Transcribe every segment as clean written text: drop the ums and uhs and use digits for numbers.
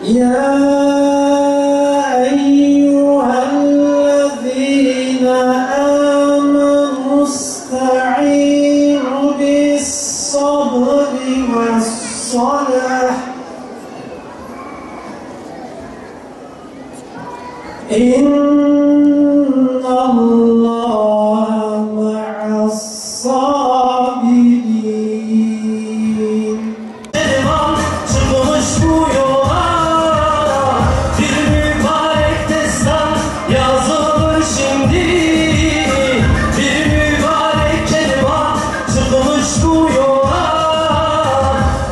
يا أيها الذين آمنوا استعينوا بالصبر والصلاة إن الله مع الصابرين. Çıkmış bu yola bir mübarek destan yazılır şimdi. Bir mübarek kervan çıkmış bu yola,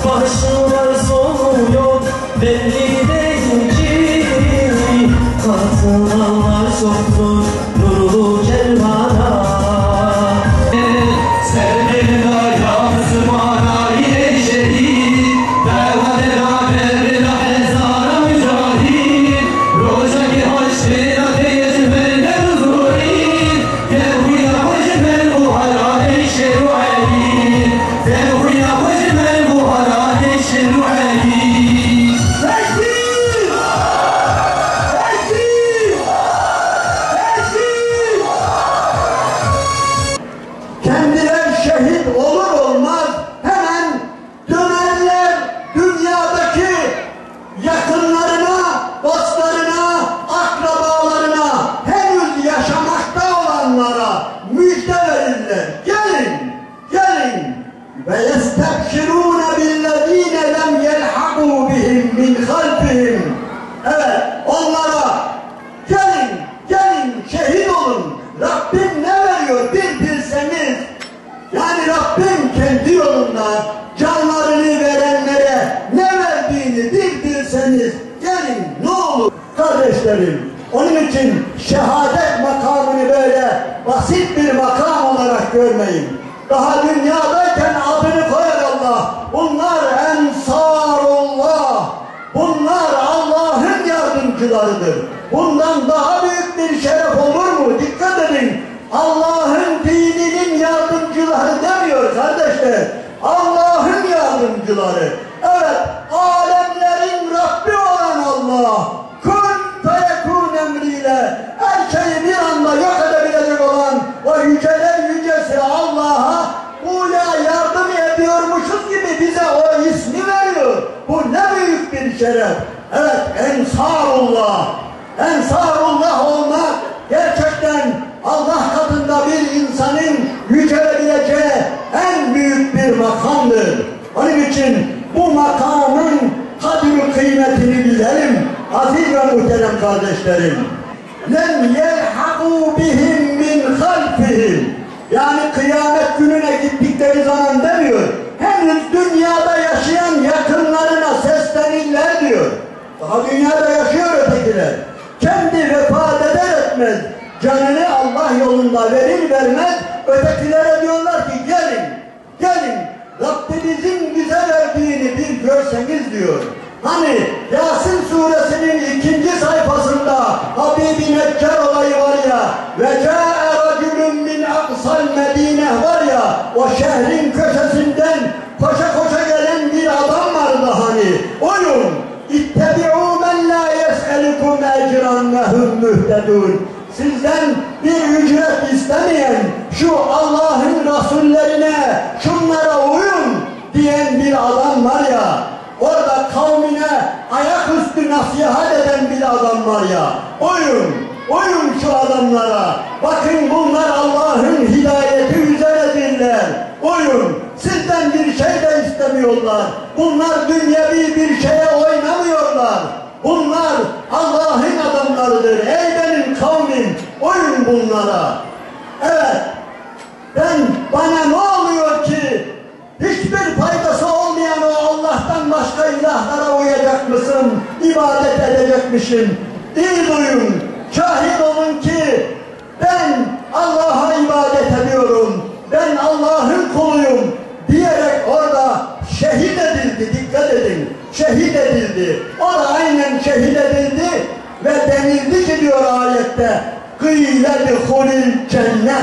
başında sonu yok belli değil ki. Katılanlar çoktur nurlu kervana. Sevgilina ya Müslümana yine şehit, Berhadena berrina ezara mücahid, Rojaki haşrina teyzimel nevzurin, Tevhina hacmel buhara eşeru alin, Tevhina hacmel buhara eşeru alin. Kendiler şehit olur olmaz hemen dönerler dünyadaki yakınlarına, dostlarına, akrabalarına, henüz yaşamakta olanlara müjde verirler. Gelin, gelin. Ve yestebşirûne billezîne lem yelhaqû bihim min halfihim. Evet, onlara gelin, gelin şehit olun. Rabbim ne veriyor bir bilseniz. Yani Rabbim kendi yolunda canlarını verenlere ne verdiğini bir bilseniz. Gelin ne olur kardeşlerim. Onun için şehadet makamını böyle basit bir makam olarak görmeyin. Daha dünyadayken adını koyar Allah. Bunlar ensarullah. Bunlar Allah'ın yardımcılarıdır. Bundan daha büyük bir şeref olur mu? Dikkat edin. Allah'ın dininin yardımcıları demiyor kardeşler. Allah'ın yardımcıları. Evet, alemlerin Rabbi olan Allah. Kun feyekun emriyle her şeyi bir anda yok edebilecek olan o yüceler yücesi Allah'a ula yardım ediyormuşuz gibi bize o ismi veriyor. Bu ne büyük bir şeref. Evet, ensarullah. Ensarullah olmak gerçekten Allah katında bir insanın yücelebileceği en büyük bir makamdır. Onun için bu makamın kadri kıymetini bilelim aziz ve muhterem kardeşlerim. Lem yelhaqû bihim min halfihim. Yani kıyamet gününe gittikleri zaman demiyor. Henüz dünyada yaşayan yakınlarına seslenirler diyor. Daha dünyada yaşıyor ötekiler. Kendi vefat eder etmez canını Allah yolunda verir vermez ötekilere diyorlar ki gelin, gelin Rabbinizin bize verdiğini bir görseniz diyor. Hani Yasin suresinin 2. sayfasında Habibi Neccar olayı var ya, ve câe racülün min aksal medine var ya, o şehrin köşesinden koşa koşa gelen bir adam vardı hani. Oyun İttebi'û men lâ yes'elikum ecran ve hum mühtedûn. Sizden bir ücret istemeyen şu Allah'ın Resullerine, şunlara uyun diyen bir adam var ya, orada kavmine ayaküstü nasihat eden bir adam var ya, uyun, uyun şu adamlara, bakın bunlar Allah'ın hidayeti üzeredirler, uyun, sizden bir şey de istemiyorlar, bunlar dünyevi bir şeye oynamıyorlar, bunlar Allah'ın adamlarıdır, ey benim kavmim, uyun bunlara. Evet, bana ne oluyor ki hiçbir faydası olmayan o Allah'tan başka ilahlara uyacak mısın, ibadet edecekmişim? İyi duyun, şahit olun ki ben Allah'a ibadet ediyorum, ben Allah'ın kuluyum diyerek orada şehit edildi, dikkat edin, şehit edildi. O da aynen şehit edildi ve denildi ki diyor ayette, قِيلَ دِخُلِ الْجَنَّةِ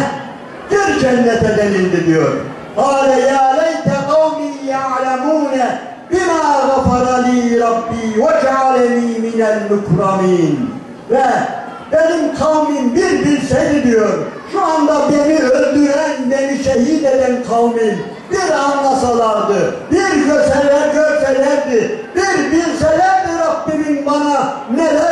gir cennete denildi diyor. قَالَ يَا لَيْتَ قَوْمِي يَعْلَمُونَ bima gafarali Rabbi ve cealeni minel mukramin. Ve benim kavmim bir bilseydi diyor, şu anda beni öldüren, beni şehit eden kavmin bir anlasalardı, bir görselerdi, bir bilselerdi Rabbimin bana neler